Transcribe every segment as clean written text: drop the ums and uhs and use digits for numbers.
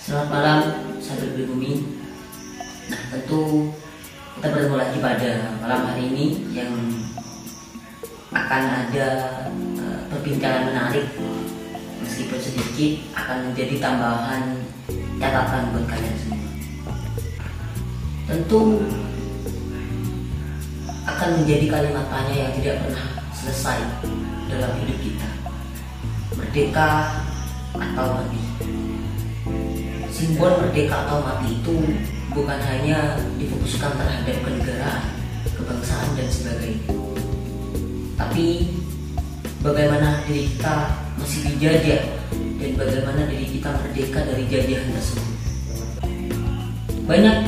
Selamat malam, sahabat pribumi. Nah, tentu kita bertemu lagi pada malam hari ini yang akan ada perbincangan menarik. Meskipun sedikit, akan menjadi tambahan catatan buat kalian semua. Tentu akan menjadi kalimat tanya yang tidak pernah selesai dalam hidup kita. Merdeka atau mati? Simbol merdeka atau mati itu bukan hanya difokuskan terhadap kenegaraan, kebangsaan dan sebagainya, tapi bagaimana diri kita masih dijajah dan bagaimana diri kita merdeka dari jajahan tersebut. Banyak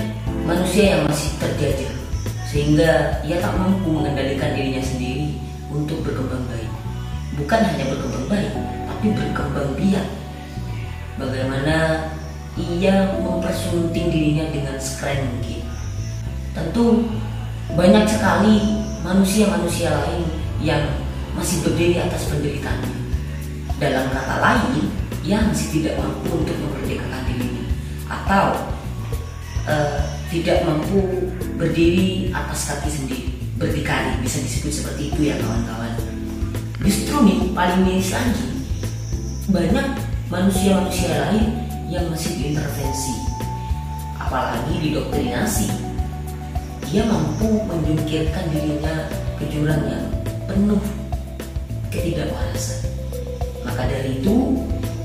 manusia yang masih terjajah sehingga ia tak mampu mengendalikan dirinya sendiri untuk berkembang baik. Bukan hanya berkembang baik, tapi berkembang biak. Bagaimana ia mempersunting dirinya dengan sekeren mungkin. Tentu banyak sekali manusia-manusia lain yang masih berdiri atas penderitaannya. Dalam kata lain, ia masih tidak mampu untuk memerdekakan dirinya, atau tidak mampu berdiri atas kaki sendiri, berdikari, bisa disebut seperti itu ya kawan-kawan. Justru nih paling miris lagi, banyak manusia-manusia lain yang masih diintervensi, apalagi didoktrinasi. Dia mampu menjungkirkan dirinya ke jurang yang penuh ketidakwarasan. Maka dari itu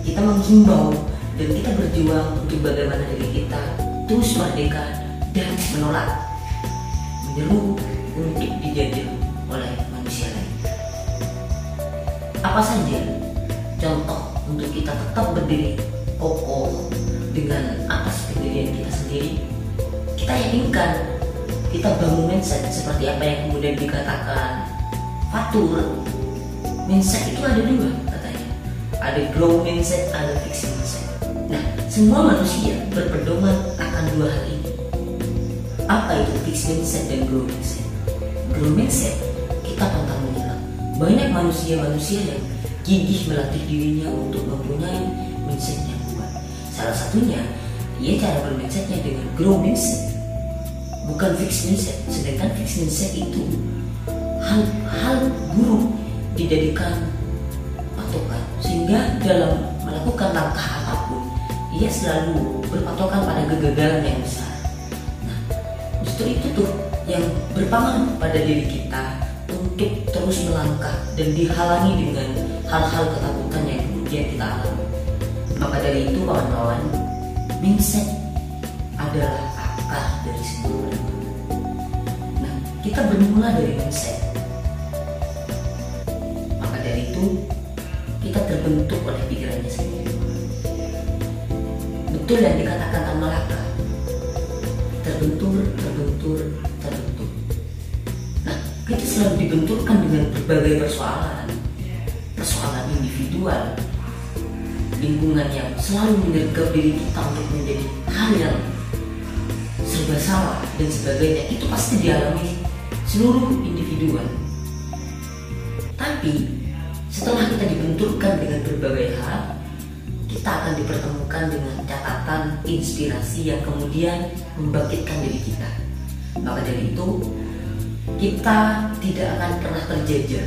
kita menghimbau dan kita berjuang untuk bagaimana diri kita terus merdeka dan menolak, menyeru untuk dijajah oleh manusia lain. Apa saja contoh untuk kita tetap berdiri kokoh dengan atas pendirian kita sendiri? Kita yakinkan, kita bangun mindset seperti apa yang kemudian dikatakan Fatur. Mindset itu ada dua katanya, ada grow mindset, ada fixed mindset. Nah, semua manusia berpedoman akan dua hal ini. Apa itu fixed mindset dan grow mindset? Grow mindset kita pantang menyerah. Banyak manusia-manusia yang gigih melatih dirinya untuk mempunyai mindset yang kuat. Salah satunya, ia cara bermindsetnya dengan grow mindset, bukan fixed mindset. Sedangkan fixed mindset itu hal buruk dijadikan patokan, sehingga dalam melakukan langkah apapun ia selalu berpatokan pada kegagalan yang besar. Nah, justru itu tuh yang berpengaruh pada diri kita untuk terus melangkah dan dihalangi dengan hal-hal ketakutan yang kemudian kita alami. Maka dari itu kawan-kawan, mindset adalah akar dari semua perkembangan. Nah, kita bermula dari mindset. Maka dari itu kita terbentuk oleh pikirannya sendiri. Betul yang dikatakan Tan Malaka, terbentur. Nah, kita selalu dibenturkan dengan berbagai persoalan individual, lingkungan yang selalu menyergap diri kita untuk menjadi hal yang serba salah dan sebagainya. Itu pasti dialami seluruh individual. Tapi setelah kita dibenturkan dengan berbagai hal, kita akan dipertemukan dengan catatan inspirasi yang kemudian membangkitkan diri kita. Maka dari itu kita tidak akan pernah terjajah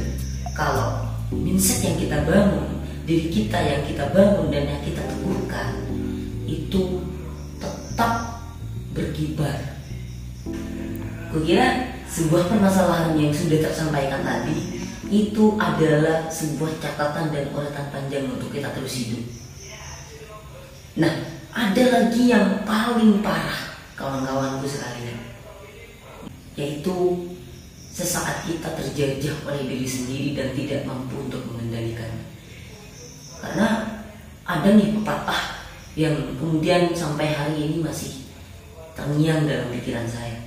kalau mindset yang kita bangun, diri kita yang kita bangun dan yang kita teguhkan itu tetap berkibar. Kukira sebuah permasalahan yang sudah tersampaikan tadi itu adalah sebuah catatan dan urutan panjang untuk kita terus hidup. Nah, ada lagi yang paling parah kawan-kawanku sekalian, yaitu sesaat kita terjajah oleh diri sendiri dan tidak mampu untuk mengendalikannya. Karena ada nih pepatah yang kemudian sampai hari ini masih terngiang dalam pikiran saya.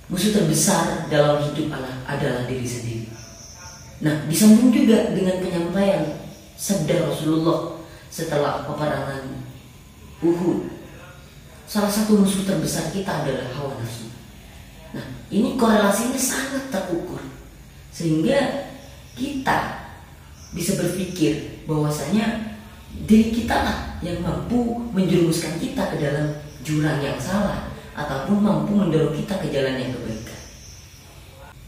Musuh terbesar dalam hidup adalah diri sendiri. Nah, disambung juga dengan penyampaian sabda Rasulullah setelah peperangan Uhud. Salah satu musuh terbesar kita adalah hawa nafsu. Nah, ini korelasinya sangat terukur, sehingga kita bisa berpikir bahwasanya diri kita lah yang mampu menjerumuskan kita ke dalam jurang yang salah ataupun mampu mendorong kita ke jalan yang kebaikan.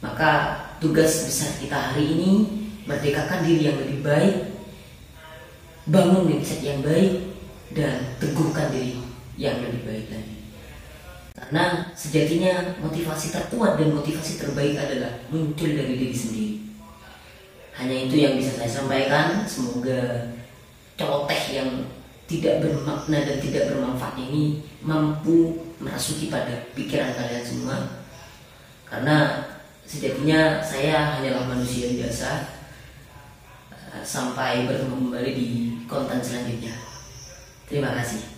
Maka tugas besar kita hari ini merdekakan diri yang lebih baik, bangun mindset yang baik, dan teguhkan diri yang lebih baik lagi. Karena sejatinya motivasi terkuat dan motivasi terbaik adalah muncul dari diri sendiri. Hanya itu yang bisa saya sampaikan. Semoga celoteh yang tidak bermakna dan tidak bermanfaat ini mampu merasuki pada pikiran kalian semua. Karena sejatinya saya hanyalah manusia biasa. Sampai bertemu kembali di konten selanjutnya. Terima kasih.